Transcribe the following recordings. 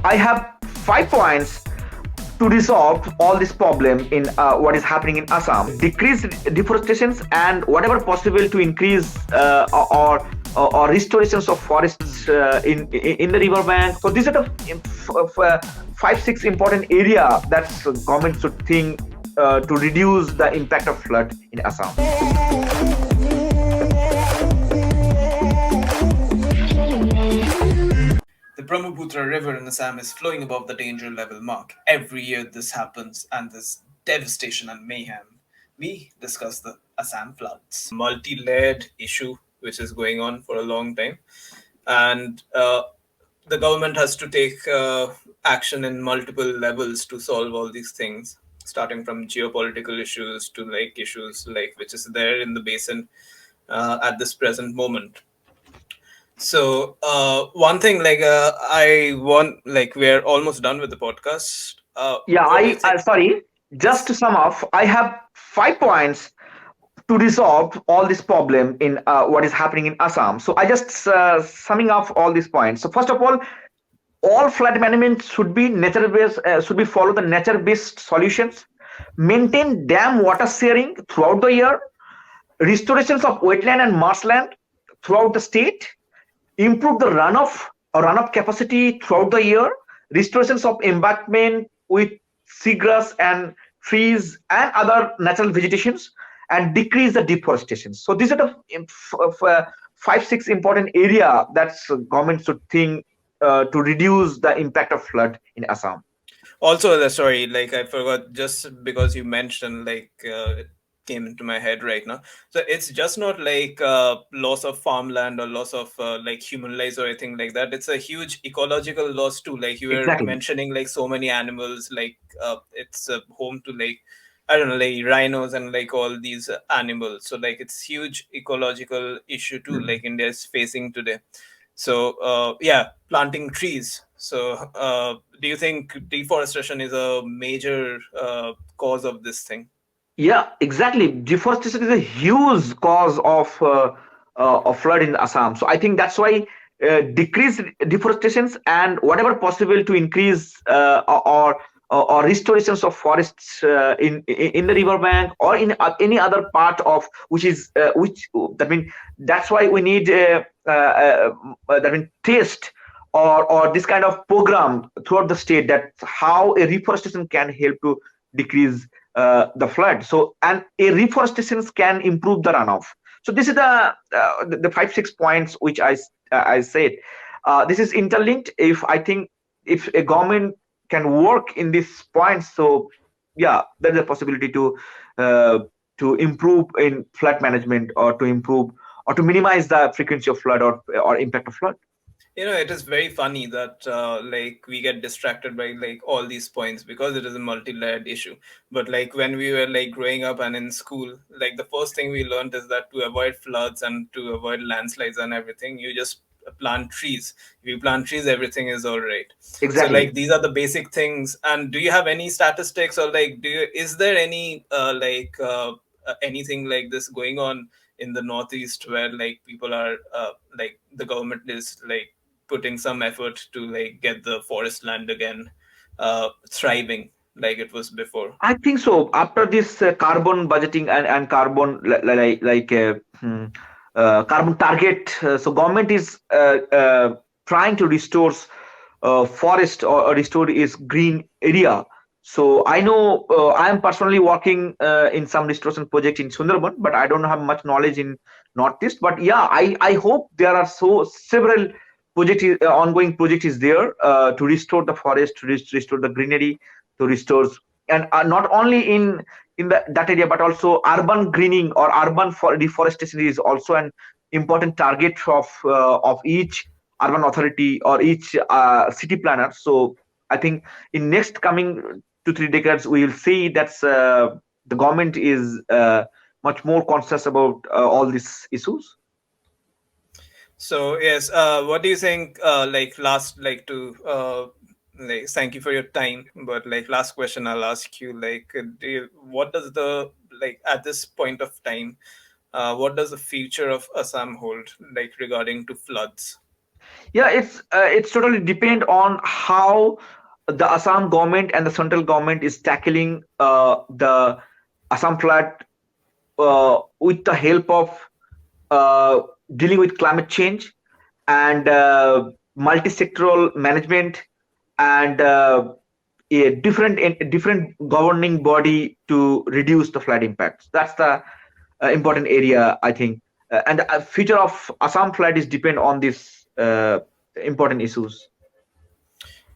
I have 5 points to resolve all this problem in what is happening in Assam. Decrease deforestations and whatever possible to increase or restorations of forests in the riverbank. So these are the 5-6 important area that government should think to reduce the impact of flood in Assam. The Brahmaputra River in Assam is flowing above the danger level mark. Every year this happens, and this devastation and mayhem. We discuss the Assam floods, multi-layered issue which is going on for a long time, and the government has to take action in multiple levels to solve all these things, starting from geopolitical issues to like issues like which is there in the basin at this present moment. So one thing I want like we're almost done with the podcast. Yeah, What do you think? sorry. Just to Yes. sum up, I have 5 points to resolve all this problem in what is happening in Assam. So I just summing up all these points. So first of all flood management should be nature based, should be follow the nature based solutions. Maintain dam water sharing throughout the year. Restorations of wetland and marshland throughout the state. Improve the runoff capacity throughout the year. Restorations of embankment with seagrass and trees and other natural vegetations, and decrease the deforestation. So these are the 5-6 important area that government should think to reduce the impact of flood in Assam. Also, sorry, like I forgot just because you mentioned it came into my head right now. So it's just not like loss of farmland or loss of like human lives or anything like that. It's a huge ecological loss too. Like you were Exactly. mentioning, like so many animals. Like it's home to like I don't know, like rhinos and like all these animals. So like it's huge ecological issue too. Mm. Like India is facing today. So yeah, planting trees. So do you think deforestation is a major cause of this thing? Yeah, exactly. Deforestation is a huge cause of flood in Assam. So I think that's why decrease deforestations and whatever possible to increase or restorations of forests in the riverbank or in any other part of which that mean that's why we need that mean test or this kind of program throughout the state that how a reforestation can help to decrease the flood. So, and a reforestation can improve the runoff. So this is the 5-6 points which I said. This is interlinked. If I think if a government can work in these points, so yeah, there's a possibility uh, to improve in flood management or to improve or to minimize the frequency of flood or impact of flood. You know, it is very funny that like we get distracted by like all these points because it is a multi-layered issue. But like when we were like growing up and in school, like the first thing we learned is that to avoid floods and to avoid landslides and everything, you just plant trees. If you plant trees, everything is all right. So Exactly. like these are the basic things. And do you have any statistics or like is there any anything like this going on in the northeast where like people are like the government is like putting some effort to like get the forest land again thriving like it was before? I think so. After this carbon budgeting and carbon carbon target, so government is trying to restore forest or restore its green area. So I know I am personally working in some restoration project in Sundarban, but I don't have much knowledge in Northeast. But yeah, I hope there are so several ongoing project is there to restore the forest, to restore the greenery, to restore and not only in that area but also urban greening or urban deforestation is also an important target of each urban authority or each city planner. So I think in next coming 2-3 decades we will see that the government is much more conscious about all these issues. So yes, what do you think? Like last, like to like thank you for your time. But like last question, I'll ask you. Like, what does the like at this point of time, what does the future of Assam hold? Like regarding to floods? Yeah, it's totally depend on how the Assam government and the central government is tackling the Assam flood with the help of uh, dealing with climate change and multi-sectoral management and a different governing body to reduce the flood impacts. That's the important area, I think. And the future of Assam flood is depend on these important issues.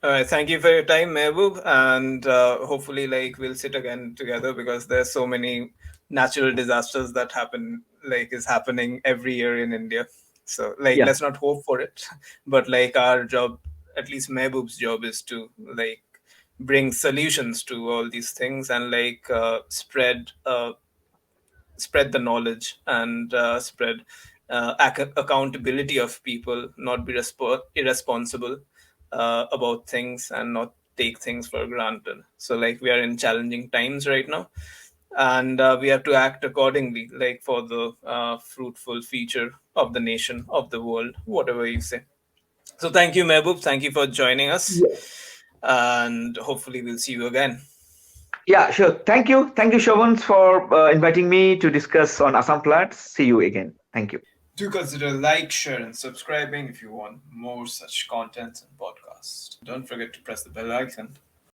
All right, thank you for your time, Mehboob, and hopefully, like we'll sit again together because there's so many natural disasters that happen, like is happening every year in India. So, like, Yeah. let's not hope for it, but like our job, at least Mehboob's job, is to like bring solutions to all these things and like spread the knowledge and spread accountability of people, not be irresponsible about things and not take things for granted. So, like, we are in challenging times right now, and we have to act accordingly, like for the fruitful future of the nation, of the world, whatever you say. So, thank you, Mehboob. Thank you for joining us, and hopefully, we'll see you again. Yeah, sure. Thank you, Shobans, for inviting me to discuss on Assam floods. See you again. Thank you. Do consider like, share, and subscribing if you want more such content and podcasts. Don't forget to press the bell icon